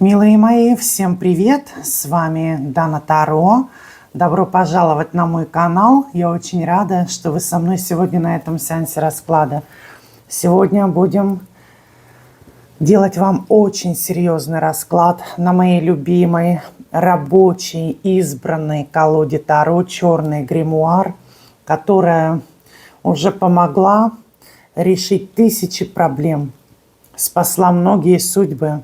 Милые мои, всем привет! С вами Дана Таро. Добро пожаловать на мой канал. Я очень рада, что вы со мной сегодня на этом сеансе расклада. Сегодня будем делать вам очень серьезный расклад на моей любимой, рабочей, избранной колоде Таро «Черный гримуар», которая уже помогла решить тысячи проблем, спасла многие судьбы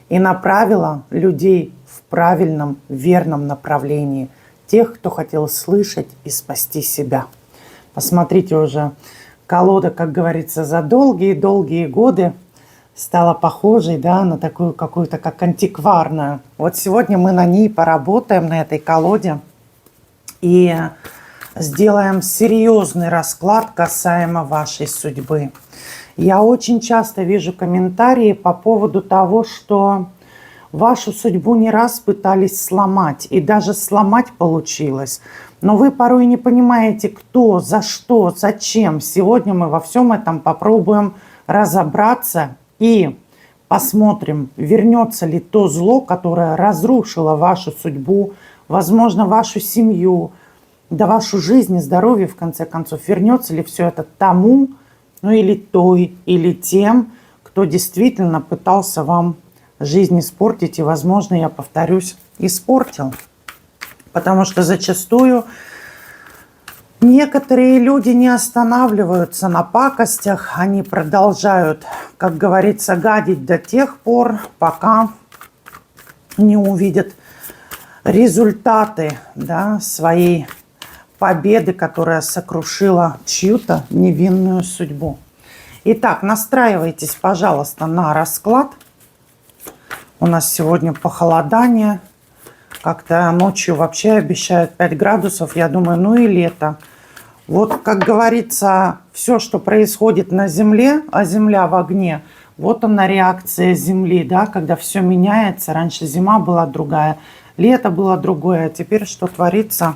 и направила людей в правильном, верном направлении. Тех, кто хотел слышать и спасти себя. Посмотрите, уже колода, как говорится, за долгие-долгие годы стала похожей, да, на такую какую-то как антикварную. Вот сегодня мы на ней поработаем, на этой колоде, и сделаем серьезный расклад касаемо вашей судьбы. Я очень часто вижу комментарии по поводу того, что вашу судьбу не раз пытались сломать, и даже сломать получилось. Но вы порой не понимаете, кто, за что, зачем. Сегодня мы во всем этом попробуем разобраться и посмотрим, вернется ли то зло, которое разрушило вашу судьбу, возможно, вашу семью, да вашу жизнь и здоровье, в конце концов. Вернется ли все это тому, ну или той, или тем, кто действительно пытался вам жизнь испортить, и, возможно, я повторюсь, испортил. Потому что зачастую некоторые люди не останавливаются на пакостях, они продолжают, как говорится, гадить до тех пор, пока не увидят результаты, да, своей победы, которая сокрушила чью-то невинную судьбу. Итак, настраивайтесь, пожалуйста, на расклад. У нас сегодня похолодание. Как-то ночью вообще обещают 5 градусов. Я думаю, ну и лето. Вот, как говорится, все, что происходит на Земле, а Земля в огне, вот она реакция Земли, да, когда все меняется. Раньше зима была другая, лето было другое, а теперь что творится,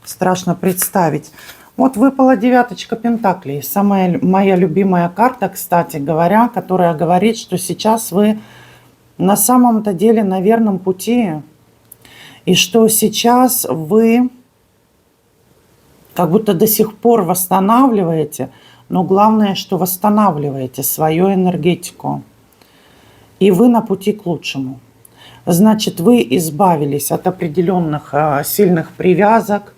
страшно представить. Вот выпала девяточка пентаклей. Самая моя любимая карта, кстати говоря, которая говорит, что сейчас вы на самом-то деле на верном пути. И что сейчас вы как будто до сих пор восстанавливаете, но главное, что восстанавливаете свою энергетику. И вы на пути к лучшему. Значит, вы избавились от определенных сильных привязок.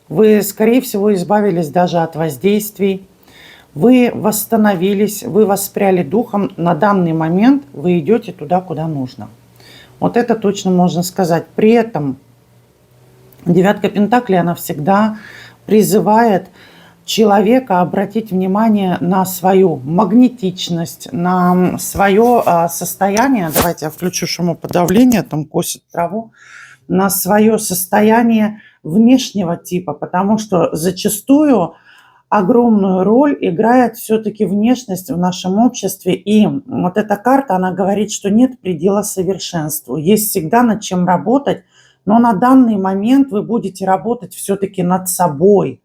Вы, скорее всего, избавились даже от воздействий. Вы восстановились, вы воспряли духом. На данный момент вы идете туда, куда нужно. Вот это точно можно сказать. При этом девятка пентаклей, она всегда призывает человека обратить внимание на свою магнетичность, на свое состояние. Давайте я включу шумоподавление, там косит траву. На свое состояние внешнего типа, потому что зачастую огромную роль играет все-таки внешность в нашем обществе. И вот эта карта, она говорит, что нет предела совершенству. Есть всегда над чем работать, но на данный момент вы будете работать все-таки над собой,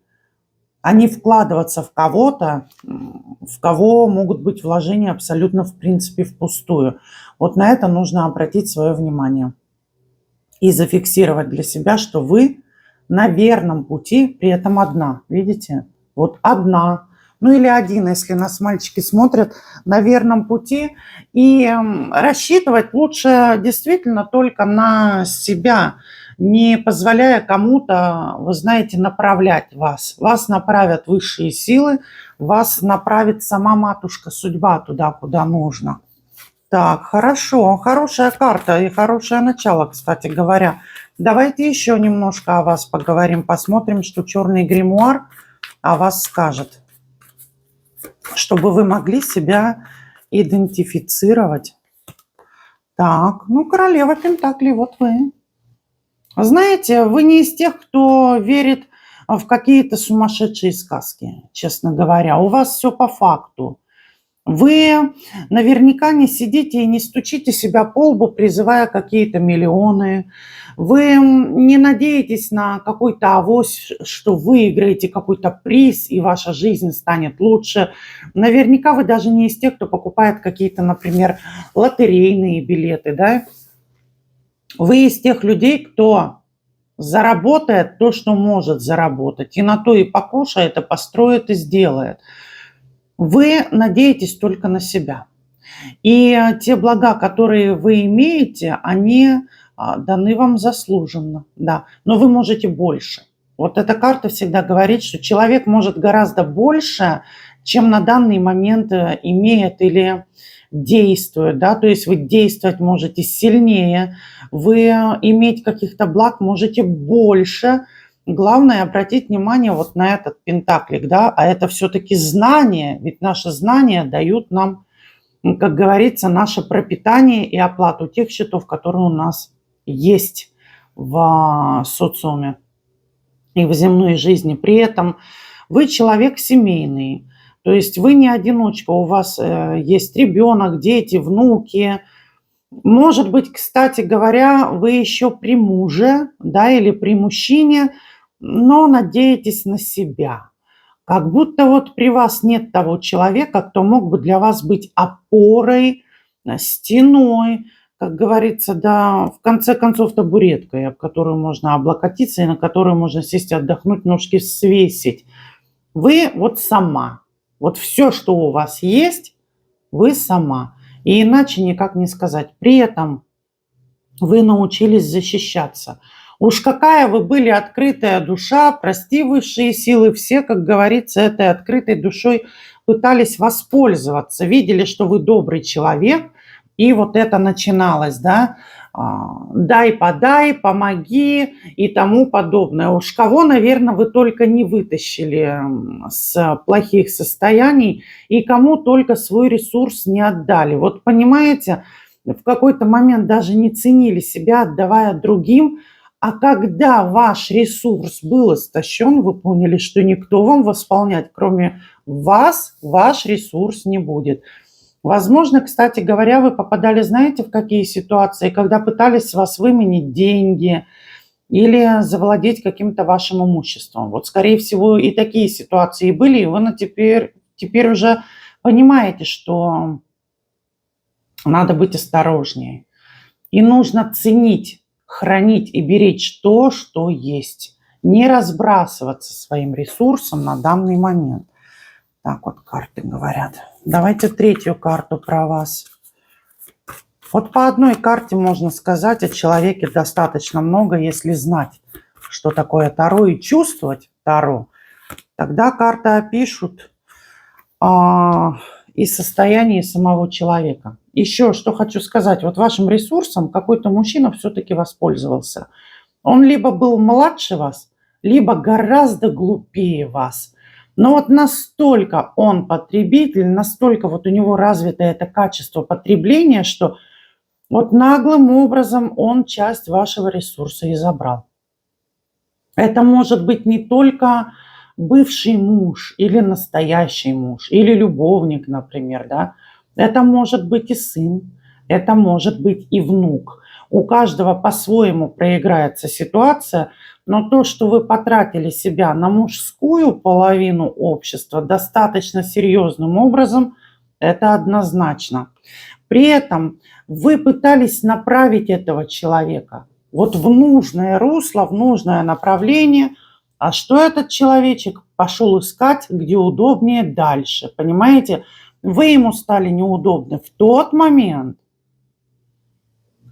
а не вкладываться в кого-то, в кого могут быть вложения абсолютно, в принципе, впустую. Вот на это нужно обратить свое внимание и зафиксировать для себя, что вы на верном пути, при этом одна, видите? Вот одна, ну или один, если нас мальчики смотрят, на верном пути. И рассчитывать лучше действительно только на себя, не позволяя кому-то, вы знаете, направлять вас. Вас направят высшие силы, вас направит сама матушка судьба туда, куда нужно. Так, хорошо, хорошая карта и хорошее начало, кстати говоря. Давайте еще немножко о вас поговорим, посмотрим, что черный гримуар о вас скажет, чтобы вы могли себя идентифицировать. Так, ну, королева пентаклей, вот вы. Знаете, вы не из тех, кто верит в какие-то сумасшедшие сказки, честно говоря. У вас все по факту. Вы наверняка не сидите и не стучите себя по лбу, призывая какие-то миллионы. Вы не надеетесь на какой-то авось, что выиграете какой-то приз, и ваша жизнь станет лучше. Наверняка вы даже не из тех, кто покупает какие-то, например, лотерейные билеты, да? Вы из тех людей, кто заработает то, что может заработать, и на то и покушает, и построит, и сделает. Вы надеетесь только на себя. И те блага, которые вы имеете, они даны вам заслуженно, да. Но вы можете больше. Вот эта карта всегда говорит, что человек может гораздо больше, чем на данный момент имеет или действует, да. То есть вы действовать можете сильнее, вы иметь каких-то благ можете больше. Главное обратить внимание вот на этот пентаклик, да, а это все-таки знания, ведь наши знания дают нам, как говорится, наше пропитание и оплату тех счетов, которые у нас есть в социуме и в земной жизни. При этом вы человек семейный, то есть вы не одиночка, у вас есть ребенок, дети, внуки. Может быть, кстати говоря, вы еще при муже, да, или при мужчине, но надеетесь на себя. Как будто вот при вас нет того человека, кто мог бы для вас быть опорой, стеной, как говорится, да, в конце концов, табуреткой, об которую можно облокотиться и на которую можно сесть, отдохнуть, ножки свесить. Вы вот сама. Вот все, что у вас есть, вы сама. И иначе никак не сказать. При этом вы научились защищаться. Уж какая вы были открытая душа, прости высшие силы, все, как говорится, этой открытой душой пытались воспользоваться, видели, что вы добрый человек, и вот это начиналось, да, дай, подай, помоги и тому подобное. Уж кого, наверное, вы только не вытащили с плохих состояний и кому только свой ресурс не отдали. Вот понимаете, в какой-то момент даже не ценили себя, отдавая другим, а когда ваш ресурс был истощен, вы поняли, что никто вам восполнять, кроме вас, ваш ресурс не будет. Возможно, кстати говоря, вы попадали, знаете, в какие ситуации, когда пытались с вас выменить деньги или завладеть каким-то вашим имуществом. Вот, скорее всего, и такие ситуации были, и вы теперь уже понимаете, что надо быть осторожнее. И нужно ценить, хранить и беречь то, что есть. Не разбрасываться своим ресурсом на данный момент. Так вот карты говорят. Давайте третью карту про вас. Вот по одной карте можно сказать о человеке достаточно много, если знать, что такое Таро, и чувствовать Таро. Тогда карты опишут и состояние самого человека. Еще что хочу сказать. Вот вашим ресурсом какой-то мужчина все-таки воспользовался. Он либо был младше вас, либо гораздо глупее вас. Но вот настолько он потребитель, настолько вот у него развито это качество потребления, что вот наглым образом он часть вашего ресурса и забрал. Это может быть не только бывший муж или настоящий муж, или любовник, например, да. Это может быть и сын, это может быть и внук. У каждого по-своему проиграется ситуация, но то, что вы потратили себя на мужскую половину общества достаточно серьезным образом, это однозначно. При этом вы пытались направить этого человека вот в нужное русло, в нужное направление. А что этот человечек пошел искать, где удобнее дальше? Понимаете? Вы ему стали неудобны в тот момент,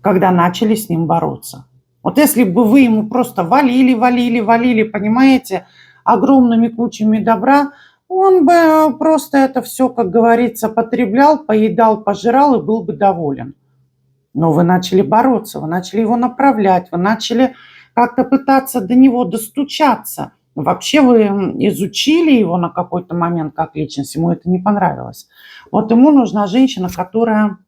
когда начали с ним бороться. Вот если бы вы ему просто валили, понимаете, огромными кучами добра, он бы просто это все, как говорится, потреблял, поедал, пожирал и был бы доволен. Но вы начали бороться, вы начали его направлять, вы начали как-то пытаться до него достучаться. Вообще вы изучили его на какой-то момент как личность, ему это не понравилось. Вот ему нужна женщина, которая,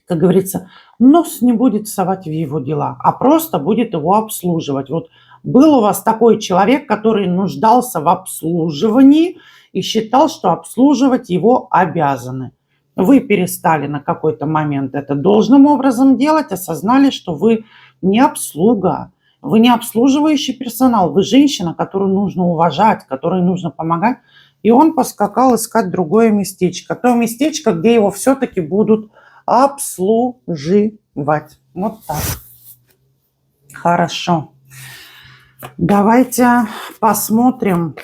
как говорится, нос не будет совать в его дела, а просто будет его обслуживать. Вот был у вас такой человек, который нуждался в обслуживании и считал, что обслуживать его обязаны. Вы перестали на какой-то момент это должным образом делать, осознали, что вы не обслуга, вы не обслуживающий персонал, вы женщина, которую нужно уважать, которой нужно помогать. И он поскакал искать другое местечко. То местечко, где его все-таки будут обслуживать. Вот так. Хорошо. Давайте посмотрим,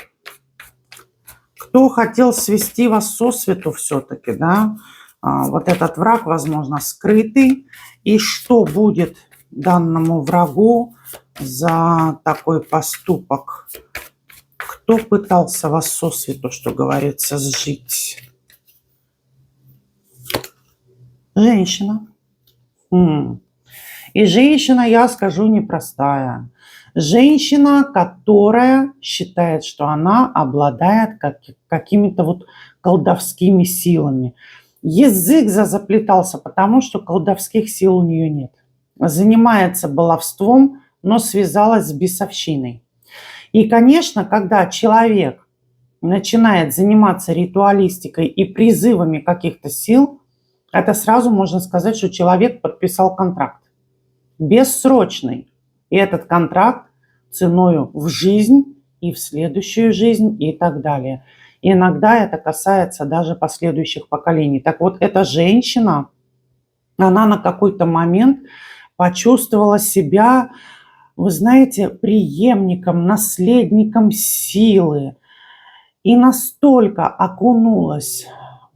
кто хотел свести вас сосвету все-таки, да? Вот этот враг, возможно, скрытый. И что будет данному врагу за такой поступок? Кто пытался вас сосвету, что говорится, сжить? Женщина. И женщина, я скажу, непростая. Женщина, которая считает, что она обладает какими-то вот колдовскими силами. Язык заплетался, потому что колдовских сил у нее нет. Занимается баловством, но связалась с бесовщиной. И, конечно, когда человек начинает заниматься ритуалистикой и призывами каких-то сил, это сразу можно сказать, что человек подписал контракт. Бессрочный. И этот контракт ценою в жизнь и в следующую жизнь и так далее. И иногда это касается даже последующих поколений. Так вот, эта женщина, она на какой-то момент почувствовала себя, вы знаете, преемником, наследником силы. И настолько окунулась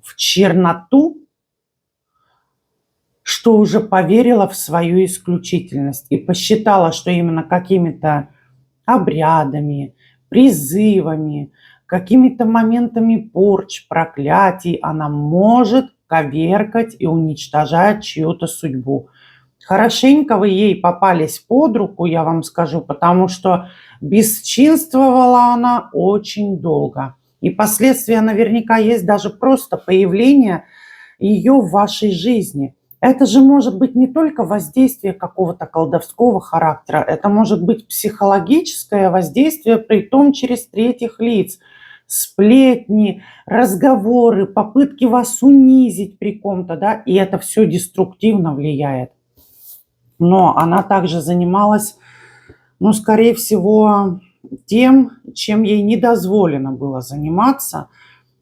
в черноту, что уже поверила в свою исключительность и посчитала, что именно какими-то обрядами, призывами, какими-то моментами порч, проклятий она может коверкать и уничтожать чью-то судьбу. Хорошенько вы ей попались под руку, я вам скажу, потому что бесчинствовала она очень долго. И последствия наверняка есть даже просто появление ее в вашей жизни. Это же может быть не только воздействие какого-то колдовского характера, это может быть психологическое воздействие, при том через третьих лиц. Сплетни, разговоры, попытки вас унизить при ком-то, да, и это все деструктивно влияет. Но она также занималась, ну, скорее всего, тем, чем ей не дозволено было заниматься,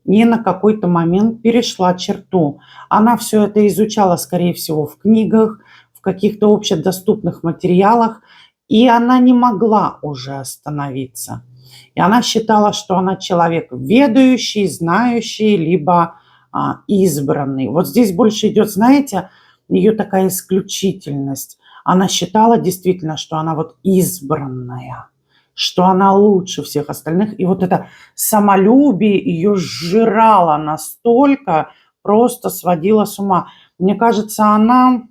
и на какой-то момент перешла черту. Она все это изучала, скорее всего, в книгах, в каких-то общедоступных материалах, и она не могла уже остановиться. И она считала, что она человек ведающий, знающий, либо избранный. Вот здесь больше идет, знаете, ее такая исключительность. Она считала действительно, что она вот избранная, что она лучше всех остальных. И вот это самолюбие ее сжирало настолько, просто сводило с ума. Мне кажется, она,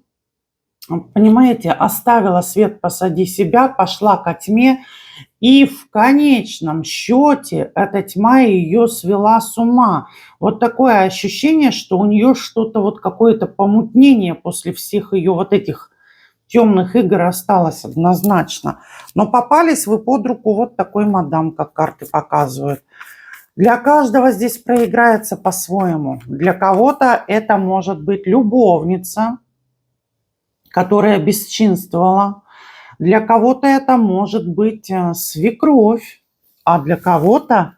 понимаете, оставила свет позади себя, пошла ко тьме, и в конечном счете эта тьма ее свела с ума. Вот такое ощущение, что у нее что-то, вот какое-то помутнение после всех ее вот этих темных игр осталось однозначно. Но попались вы под руку вот такой мадам, как карты показывают. Для каждого здесь проиграется по-своему. Для кого-то это может быть любовница, которая бесчинствовала. Для кого-то это может быть свекровь. А для кого-то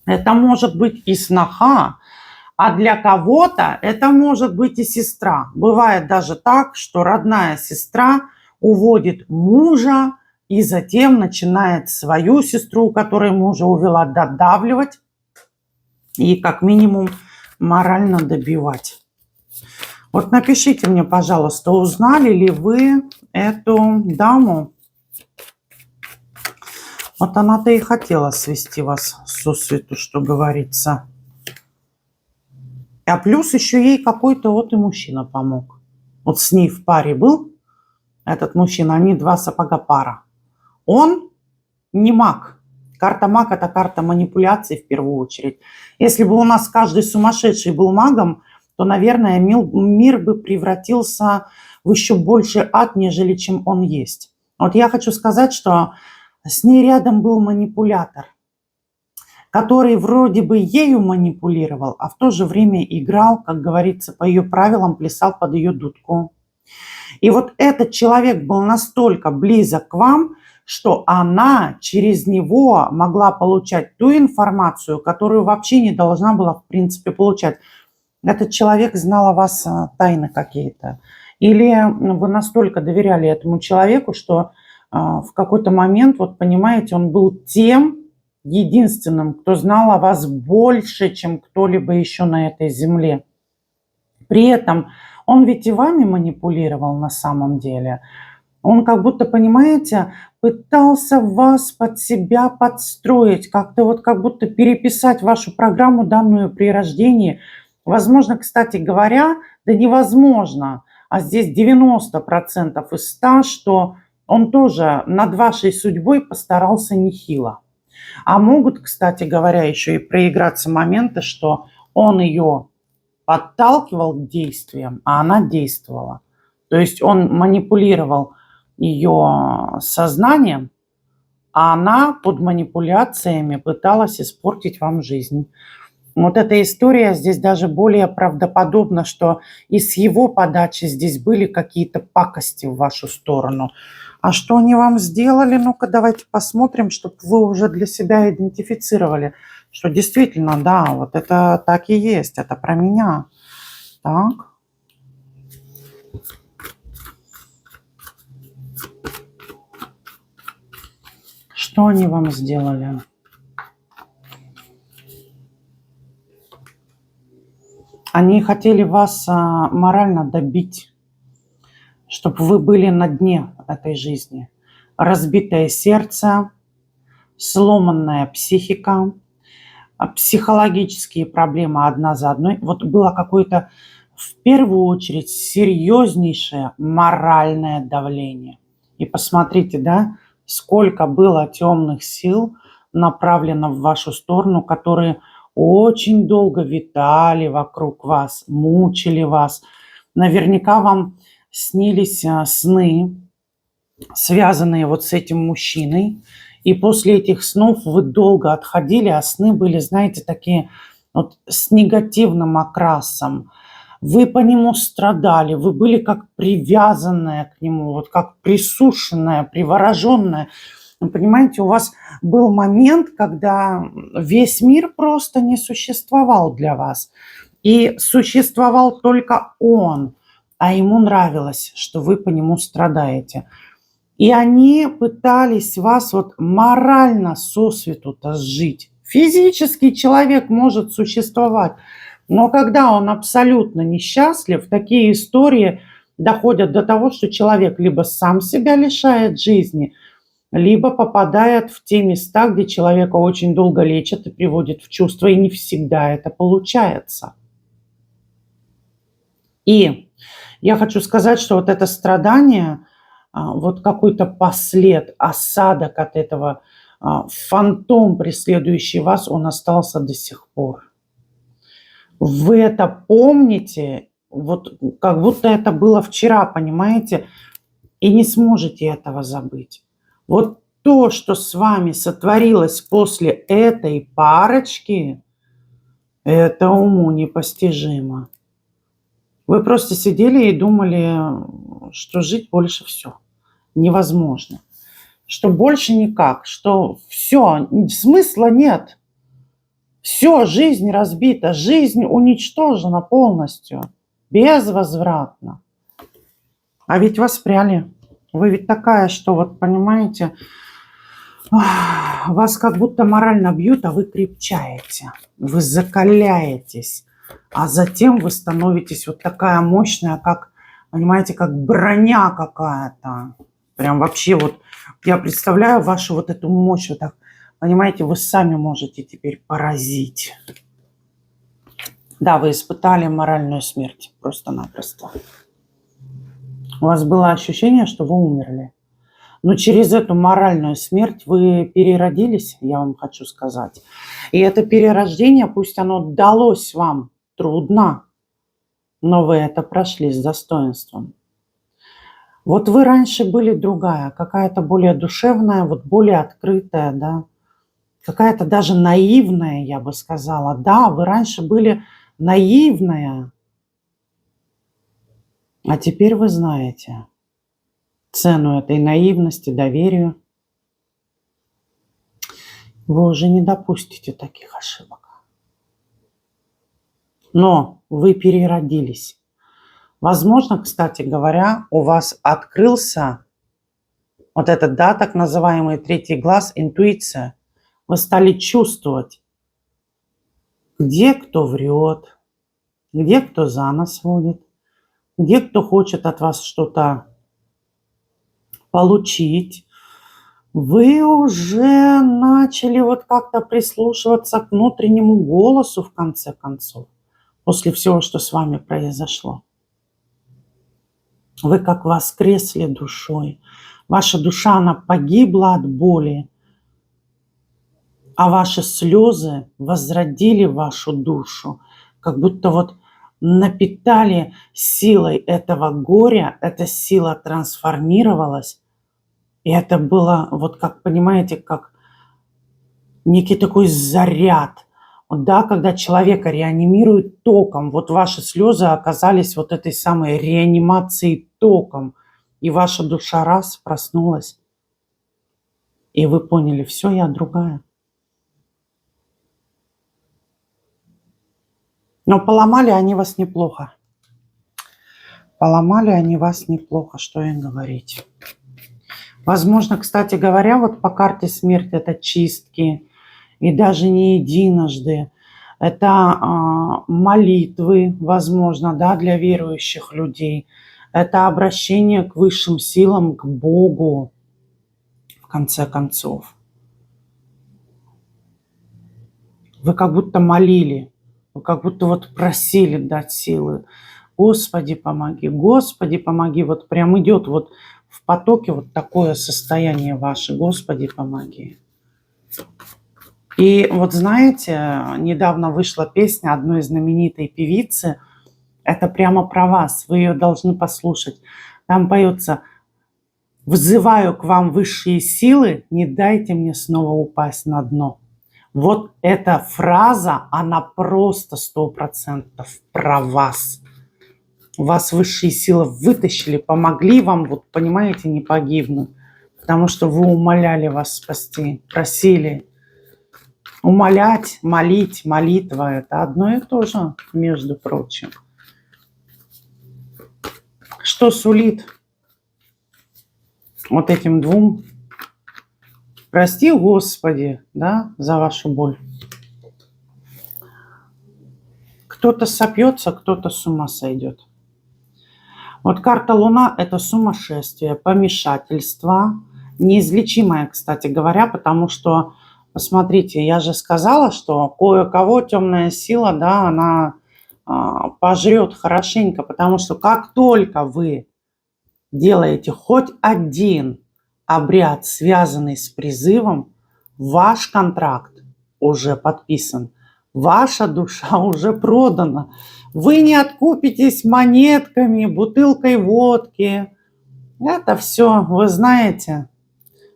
это может быть и сноха. А для кого-то это может быть и сестра. Бывает даже так, что родная сестра уводит мужа и затем начинает свою сестру, которая мужа увела, додавливать и как минимум морально добивать. Вот напишите мне, пожалуйста, узнали ли вы эту даму? Вот она-то и хотела свести вас сосвету, что говорится. А плюс еще ей какой-то вот и мужчина помог. Вот с ней в паре был этот мужчина, они два сапога пара. Он не маг. Карта маг – это карта манипуляций в первую очередь. Если бы у нас каждый сумасшедший был магом, то, наверное, мир бы превратился в еще больше ад, нежели чем он есть. Вот я хочу сказать, что с ней рядом был манипулятор, который вроде бы ею манипулировал, а в то же время играл, как говорится, по ее правилам, плясал под ее дудку. И вот этот человек был настолько близок к вам, что она через него могла получать ту информацию, которую вообще не должна была, в принципе, получать. Этот человек знал о вас тайны какие-то. Или вы настолько доверяли этому человеку, что в какой-то момент, вот понимаете, он был тем единственным, кто знал о вас больше, чем кто-либо еще на этой земле. При этом он ведь и вами манипулировал на самом деле. Он как будто, понимаете, пытался вас под себя подстроить, как-то вот как будто переписать вашу программу, данную при рождении. Возможно, кстати говоря, да невозможно, а здесь 90% из 100, что он тоже над вашей судьбой постарался нехило. А могут, кстати говоря, еще и проиграться моменты, что он ее подталкивал к действиям, а она действовала. То есть он манипулировал ее сознанием, а она под манипуляциями пыталась испортить вам жизнь. Вот эта история здесь даже более правдоподобна, что и с его подачи здесь были какие-то пакости в вашу сторону. А что они вам сделали? Ну-ка, давайте посмотрим, чтобы вы уже для себя идентифицировали, что действительно, да, вот это так и есть, это про меня. Так. Что они вам сделали? Они хотели вас морально добить, чтобы вы были на дне этой жизни. Разбитое сердце, сломанная психика, психологические проблемы одна за одной. Вот было какое-то, в первую очередь, серьезнейшее моральное давление. И посмотрите, да, сколько было темных сил направлено в вашу сторону, которые очень долго витали вокруг вас, мучили вас. Наверняка вам снились сны, связанные вот с этим мужчиной. И после этих снов вы долго отходили, а сны были, знаете, такие вот с негативным окрасом. Вы по нему страдали, вы были как привязанная к нему, вот как присушенная, привороженная. Вы понимаете, у вас был момент, когда весь мир просто не существовал для вас. И существовал только он, а ему нравилось, что вы по нему страдаете. И они пытались вас вот морально сосвету-то сжить. Физически человек может существовать, но когда он абсолютно несчастлив, такие истории доходят до того, что человек либо сам себя лишает жизни, либо попадает в те места, где человека очень долго лечат и приводят в чувство, и не всегда это получается. И я хочу сказать, что вот это страдание, вот какой-то послед, осадок от этого, фантом, преследующий вас, он остался до сих пор. Вы это помните, вот как будто это было вчера, понимаете, и не сможете этого забыть. Вот то, что с вами сотворилось после этой парочки, это уму непостижимо. Вы просто сидели и думали, что жить больше все невозможно, что больше никак, что все, смысла нет. Все, жизнь разбита, жизнь уничтожена полностью, безвозвратно. А ведь воспряли. Вы ведь такая, что вот понимаете, вас как будто морально бьют, а вы крепчаете, вы закаляетесь, а затем вы становитесь вот такая мощная, как, понимаете, как броня какая-то. Прям вообще вот я представляю вашу вот эту мощь, вот так, понимаете, вы сами можете теперь поразить. Да, вы испытали моральную смерть просто-напросто. У вас было ощущение, что вы умерли. Но через эту моральную смерть вы переродились, я вам хочу сказать. И это перерождение, пусть оно далось вам трудно, но вы это прошли с достоинством. Вот вы раньше были другая, какая-то более душевная, вот более открытая, да, какая-то даже наивная, я бы сказала. Да, вы раньше были наивная, а теперь вы знаете цену этой наивности, доверию. Вы уже не допустите таких ошибок. Но вы переродились. Возможно, кстати говоря, у вас открылся вот этот, да, так называемый третий глаз, интуиция. Вы стали чувствовать, где кто врет, где кто за нос водит, где кто хочет от вас что-то получить. Вы уже начали вот как-то прислушиваться к внутреннему голосу, в конце концов, после всего, что с вами произошло. Вы как воскресли душой. Ваша душа, она погибла от боли, а ваши слезы возродили вашу душу, как будто вот напитали силой этого горя, эта сила трансформировалась, и это было, вот как, понимаете, как некий такой заряд. Вот, да, когда человека реанимируют током, вот ваши слезы оказались вот этой самой реанимацией током, и ваша душа раз проснулась, и вы поняли, все, я другая. Но поломали они вас неплохо. Поломали они вас неплохо, что и говорить. Возможно, кстати говоря, вот по карте смерти это чистки, и даже не единожды. Это молитвы, возможно, да, для верующих людей. Это обращение к высшим силам, к Богу, в конце концов. Вы как будто молили, вы как будто вот просили дать силы. Господи, помоги, Господи, помоги. Вот прям идет вот в потоке вот такое состояние ваше. Господи, помоги. И вот знаете, недавно вышла песня одной знаменитой певицы. Это прямо про вас. Вы ее должны послушать. Там поется: «Взываю к вам высшие силы, не дайте мне снова упасть на дно». Вот эта фраза, она просто 100% про вас. Вас высшие силы вытащили, помогли вам, вот понимаете, не погибнуть. Потому что вы умоляли вас спасти, просили. Умолять, молить, молитва – это одно и то же, между прочим. Что сулит вот этим двум? Прости, Господи, да, за вашу боль. Кто-то сопьется, кто-то с ума сойдет. Вот карта Луна – это сумасшествие, помешательство, неизлечимое, кстати говоря, потому что, посмотрите, я же сказала, что кое-кого темная сила, да, она пожрет хорошенько, потому что как только вы делаете хоть один обряд, связанный с призывом, ваш контракт уже подписан, ваша душа уже продана. Вы не откупитесь монетками, бутылкой водки. Это все, вы знаете,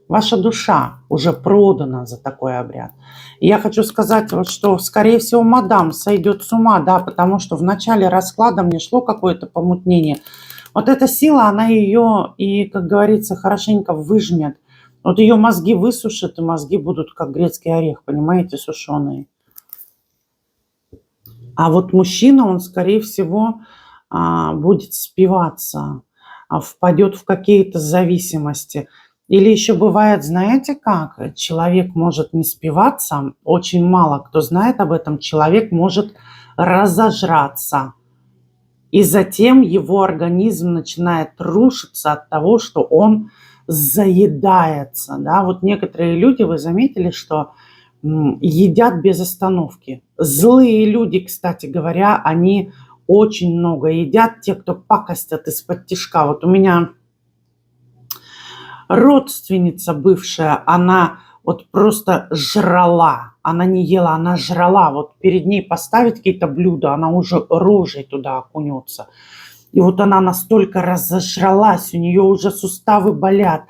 ваша душа уже продана за такой обряд. И я хочу сказать, вот, что, скорее всего, мадам сойдет с ума, да, потому что в начале расклада мне шло какое-то помутнение. Вот эта сила, она ее и, как говорится, хорошенько выжмет. Вот ее мозги высушат, и мозги будут как грецкий орех, понимаете, сушеные. А вот мужчина, он, скорее всего, будет спиваться, впадет в какие-то зависимости. Или еще бывает, знаете как, человек может не спиваться, очень мало кто знает об этом, человек может разожраться. И затем его организм начинает рушиться от того, что он заедается. Да? Вот некоторые люди, вы заметили, что едят без остановки. Злые люди, кстати говоря, они очень много едят, те, кто пакостят из-под тишка. Вот у меня родственница бывшая, она вот просто жрала. Она не ела, она жрала. Вот перед ней поставить какие-то блюда, она уже рожей туда окунется. И вот она настолько разожралась, у нее уже суставы болят.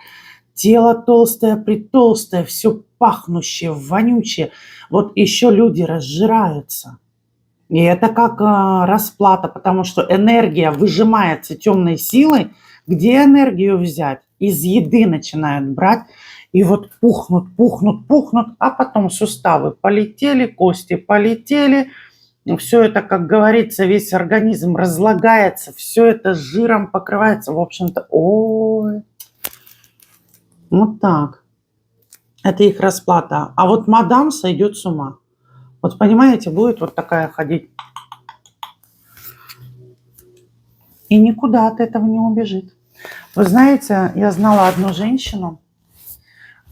Тело толстое-притолстое, все пахнущее, вонючее. Вот еще люди разжираются. И это как расплата, потому что энергия выжимается темной силой. Где энергию взять? Из еды начинают брать. И вот пухнут, а потом суставы полетели, кости полетели. Все это, как говорится, весь организм разлагается, все это жиром покрывается. В общем-то, ой, вот так. Это их расплата. А вот мадам сойдет с ума. Вот понимаете, будет вот такая ходить. И никуда от этого не убежит. Вы знаете, я знала одну женщину.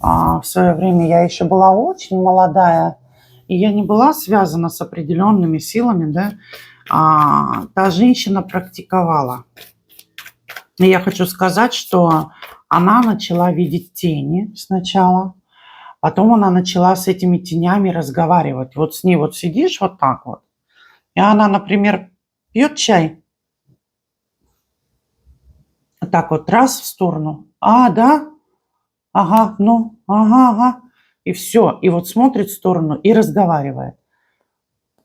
В свое время я еще была очень молодая. И я не была связана с определенными силами, да. Та женщина практиковала. И я хочу сказать, что она начала видеть тени сначала. Потом она начала с этими тенями разговаривать. Вот с ней вот сидишь вот так вот. И она, например, пьет чай. Так вот раз в сторону. Да? Ага, ну, ага. И все. И вот смотрит в сторону и разговаривает.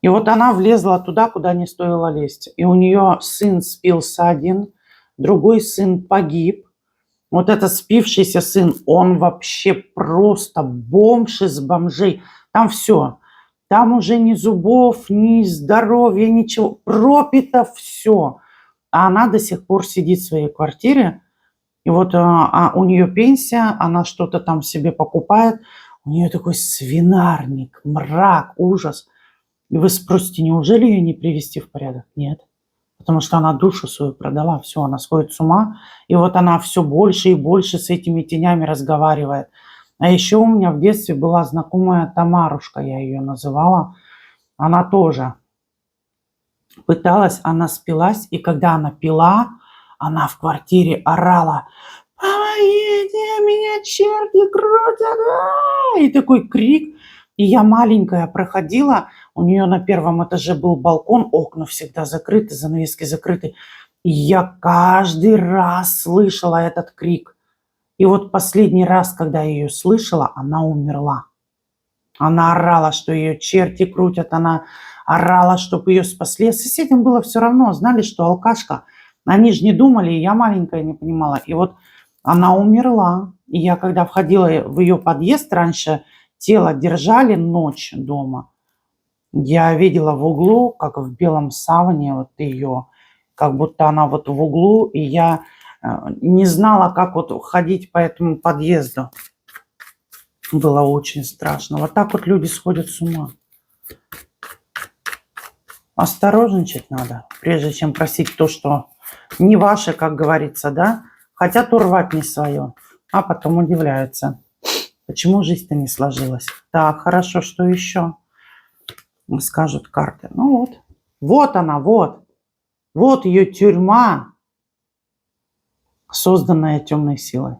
И вот она влезла туда, куда не стоило лезть. И у нее сын спился один, другой сын погиб. Вот этот спившийся сын, он вообще просто бомж из бомжей. Там все. Там уже ни зубов, ни здоровья, ничего. Пропито все. А она до сих пор сидит в своей квартире. И вот у нее пенсия, она что-то там себе покупает. У нее такой свинарник, мрак, ужас. И вы спросите, неужели ее не привести в порядок? Нет. Потому что она душу свою продала, все, она сходит с ума. И вот она все больше и больше с этими тенями разговаривает. А еще у меня в детстве была знакомая Тамарушка, я ее называла. Она тоже пыталась, она спилась. И когда она пила, она в квартире орала: «Помогите, меня черти крутят!» И такой крик. И я маленькая проходила, у нее на первом этаже был балкон, окна всегда закрыты, занавески закрыты. И я каждый раз слышала этот крик. И вот последний раз, когда я ее слышала, она умерла. Она орала, что ее черти крутят, она орала, чтобы ее спасли. Соседям было все равно, знали, что алкашка. Они же не думали, и я маленькая не понимала. И вот она умерла. И я, когда входила в ее подъезд, раньше тело держали ночь дома, я видела в углу, как в белом саване, вот ее, как будто она вот в углу, и я не знала, как вот ходить по этому подъезду. Было очень страшно. Вот так вот люди сходят с ума. Осторожничать надо, прежде чем просить то, что не ваше, как говорится, да? Хотят урвать не свое, а потом удивляются. Почему жизнь-то не сложилась? Так, хорошо, что еще? Скажут карты. Ну вот. Вот она, вот. Вот ее тюрьма, созданная темной силой.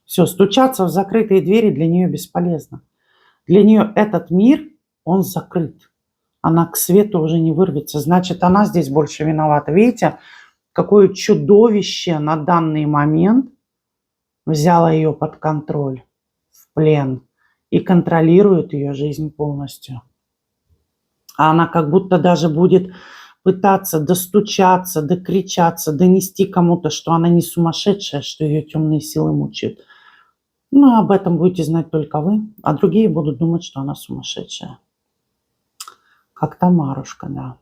Все, стучаться в закрытые двери для нее бесполезно. Для нее этот мир, он закрыт. Она к свету уже не вырвется. Значит, она здесь больше виновата. Видите, какое чудовище на данный момент взяло ее под контроль, в плен, и контролирует ее жизнь полностью. А она как будто даже будет пытаться достучаться, докричаться, донести кому-то, что она не сумасшедшая, что ее темные силы мучают. Ну, об этом будете знать только вы, а другие будут думать, что она сумасшедшая. Как Тамарушка, да.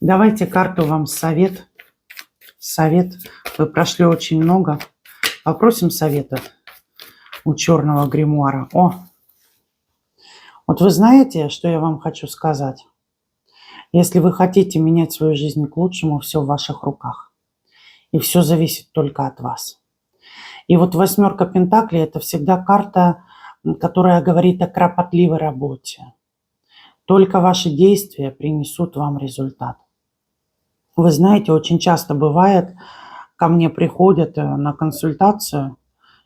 Давайте карту вам совет. Совет. Вы прошли очень много. Попросим совета у черного гримуара. Вот вы знаете, что я вам хочу сказать? Если вы хотите менять свою жизнь к лучшему, все в ваших руках. И все зависит только от вас. И вот 8 Пентаклей – это всегда карта, которая говорит о кропотливой работе. Только ваши действия принесут вам результат. Вы знаете, очень часто бывает, ко мне приходят на консультацию.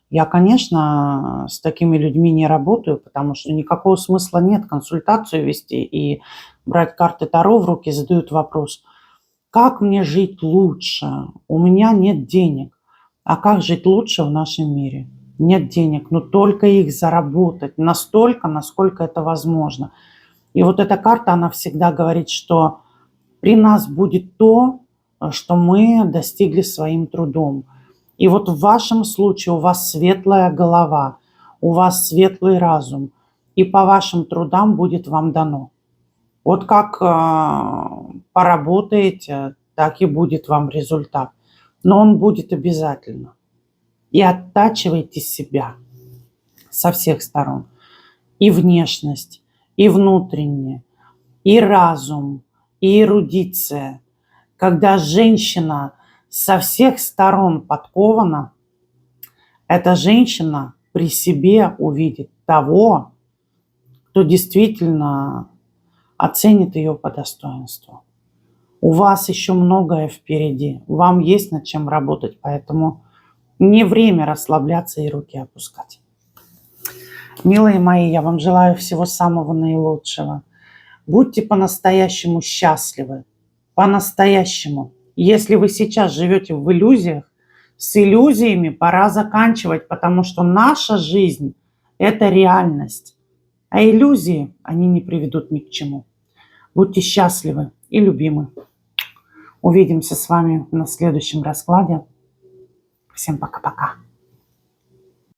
Я, конечно, с такими людьми не работаю, потому что никакого смысла нет консультацию вести и брать карты Таро в руки, задают вопрос: как мне жить лучше? У меня нет денег. А как жить лучше в нашем мире? Нет денег, но только их заработать настолько, насколько это возможно. И вот эта карта, она всегда говорит, что при нас будет то, что мы достигли своим трудом. И вот в вашем случае у вас светлая голова, у вас светлый разум, и по вашим трудам будет вам дано. Вот как поработаете, так и будет вам результат. Но он будет обязательно. И оттачивайте себя со всех сторон. И внешность, и внутреннее, и разум, и эрудиция. Когда женщина со всех сторон подкована, эта женщина при себе увидит того, кто действительно оценит ее по достоинству. У вас еще многое впереди. Вам есть над чем работать, поэтому не время расслабляться и руки опускать. Милые мои, я вам желаю всего самого наилучшего. Будьте по-настоящему счастливы. По-настоящему. Если вы сейчас живете в иллюзиях, с иллюзиями пора заканчивать, потому что наша жизнь – это реальность. А иллюзии, они не приведут ни к чему. Будьте счастливы и любимы. Увидимся с вами на следующем раскладе. Всем пока-пока.